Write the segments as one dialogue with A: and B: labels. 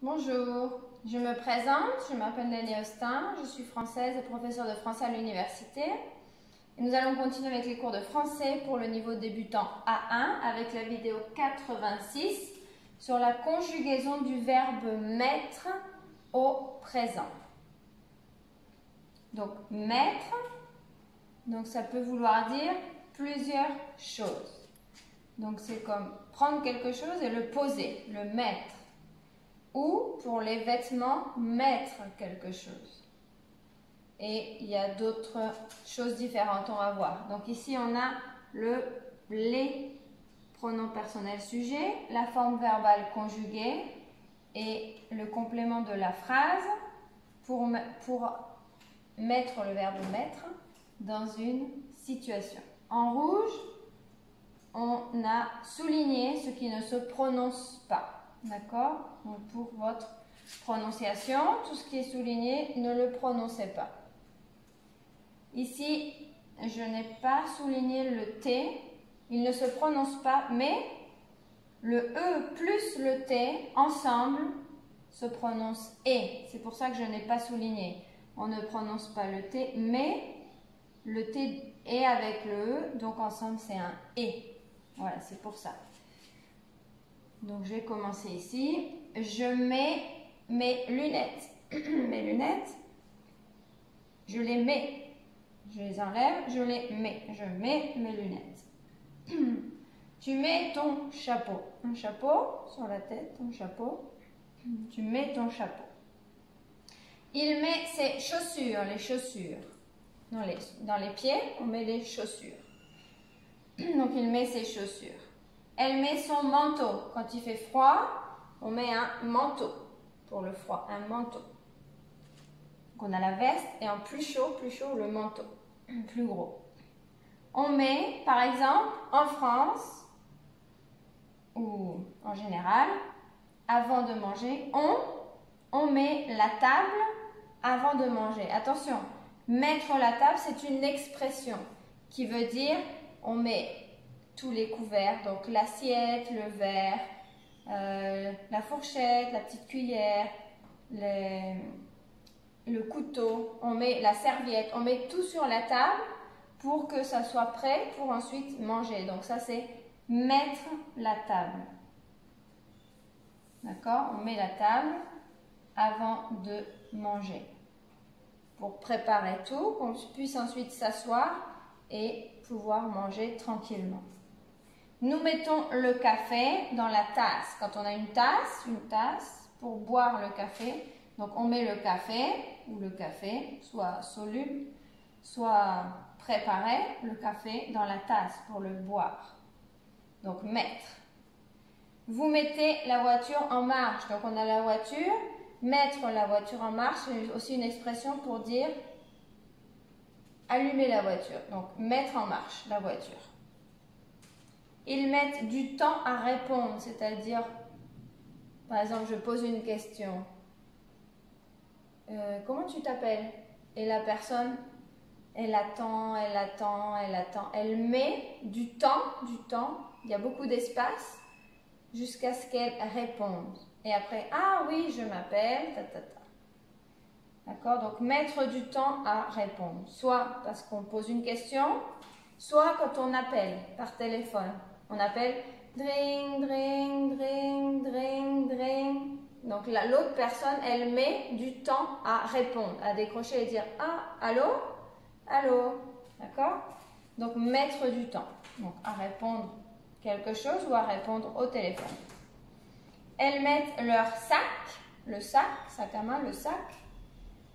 A: Bonjour, je me présente, je m'appelle Nelly Austin, je suis française et professeure de français à l'université. Et nous allons continuer avec les cours de français pour le niveau débutant A1 avec la vidéo 86 sur la conjugaison du verbe mettre au présent. Donc mettre, donc ça peut vouloir dire plusieurs choses. Donc c'est comme prendre quelque chose et le poser, le mettre. Ou pour les vêtements, mettre quelque chose. Et il y a d'autres choses différentes, on va voir. Donc ici on a les pronoms personnels sujets, la forme verbale conjuguée et le complément de la phrase pour mettre le verbe mettre dans une situation. En rouge, on a souligné ce qui ne se prononce pas. D'accord? Donc pour votre prononciation, tout ce qui est souligné, ne le prononcez pas. Ici, je n'ai pas souligné le T. Il ne se prononce pas, mais le E plus le T, ensemble, se prononce E. C'est pour ça que je n'ai pas souligné. On ne prononce pas le T, mais le T est avec le E, donc ensemble, c'est un E. Voilà, c'est pour ça. Donc, je vais commencer ici. Je mets mes lunettes. Mes lunettes, je les mets. Je les enlève, je les mets. Je mets mes lunettes. Tu mets ton chapeau. Un chapeau sur la tête, ton chapeau. Tu mets ton chapeau. Il met ses chaussures, les chaussures. Dans les pieds, on met les chaussures. Donc, il met ses chaussures. Elle met son manteau. Quand il fait froid, on met un manteau pour le froid, un manteau. Donc on a la veste et en plus chaud, le manteau, plus gros. On met, par exemple, en France ou en général, avant de manger, on met la table avant de manger. Attention, mettre la table, c'est une expression qui veut dire on met tous les couverts, donc l'assiette, le verre, la fourchette, la petite cuillère, le couteau, on met la serviette, on met tout sur la table pour que ça soit prêt pour ensuite manger. Donc ça c'est mettre la table. D'accord? On met la table avant de manger pour préparer tout, qu'on puisse ensuite s'asseoir et pouvoir manger tranquillement. Nous mettons le café dans la tasse. Quand on a une tasse pour boire le café, donc on met le café, ou le café, soit soluble, soit préparé, le café dans la tasse pour le boire. Donc mettre. Vous mettez la voiture en marche. Donc on a la voiture. Mettre la voiture en marche, c'est aussi une expression pour dire allumer la voiture. Donc mettre en marche la voiture. Ils mettent du temps à répondre, c'est-à-dire, par exemple, je pose une question. Comment tu t'appelles? Et la personne, elle attend, elle met du temps, il y a beaucoup d'espace, jusqu'à ce qu'elle réponde. Et après, ah oui, je m'appelle, D'accord? Donc, mettre du temps à répondre, soit parce qu'on pose une question, soit quand on appelle par téléphone. On appelle dring, dring, dring, dring, dring. Donc là, l'autre personne, elle met du temps à répondre, à décrocher et dire ah, allô, allô. D'accord? Donc mettre du temps. Donc à répondre quelque chose ou à répondre au téléphone. Elles mettent leur sac, le sac à main, le sac,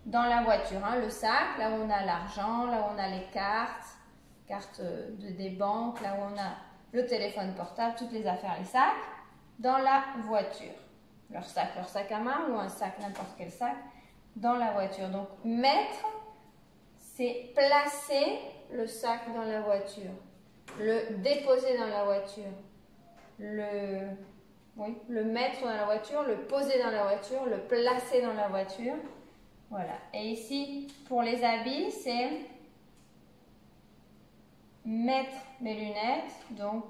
A: dans la voiture. Hein, le sac, là où on a l'argent, là où on a les cartes des banques, là où on a le téléphone portable, toutes les affaires, les sacs, dans la voiture. Leur sac à main ou un sac, n'importe quel sac, dans la voiture. Donc, mettre, c'est placer le sac dans la voiture, le déposer dans la voiture, le mettre dans la voiture, le poser dans la voiture, le placer dans la voiture. Voilà. Et ici, pour les habits, c'est mettre mes lunettes, donc,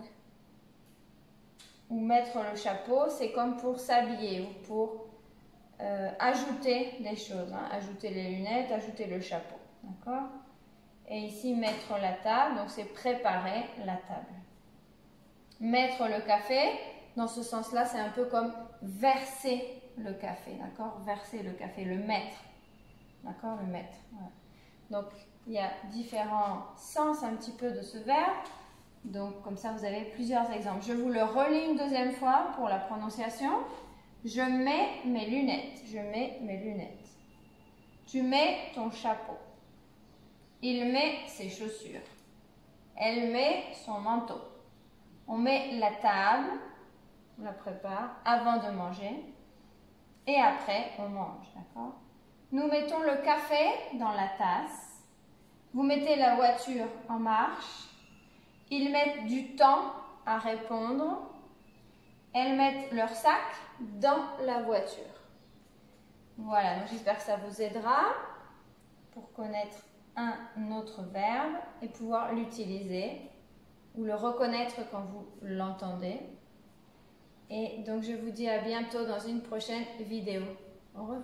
A: ou mettre le chapeau, c'est comme pour s'habiller ou pour ajouter des choses, hein, ajouter les lunettes, ajouter le chapeau, d'accord? Et ici, mettre la table, donc c'est préparer la table. Mettre le café, dans ce sens-là, c'est un peu comme verser le café, d'accord? Verser le café, le mettre, d'accord? Le mettre, voilà. Donc, il y a différents sens un petit peu de ce verbe. Donc, comme ça, vous avez plusieurs exemples. Je vous le relis une deuxième fois pour la prononciation. Je mets mes lunettes. Je mets mes lunettes. Tu mets ton chapeau. Il met ses chaussures. Elle met son manteau. On met la table, on la prépare avant de manger. Et après, on mange, d'accord? Nous mettons le café dans la tasse. Vous mettez la voiture en marche. Ils mettent du temps à répondre. Elles mettent leur sac dans la voiture. Voilà, donc j'espère que ça vous aidera pour connaître un autre verbe et pouvoir l'utiliser ou le reconnaître quand vous l'entendez. Et donc je vous dis à bientôt dans une prochaine vidéo. Au revoir.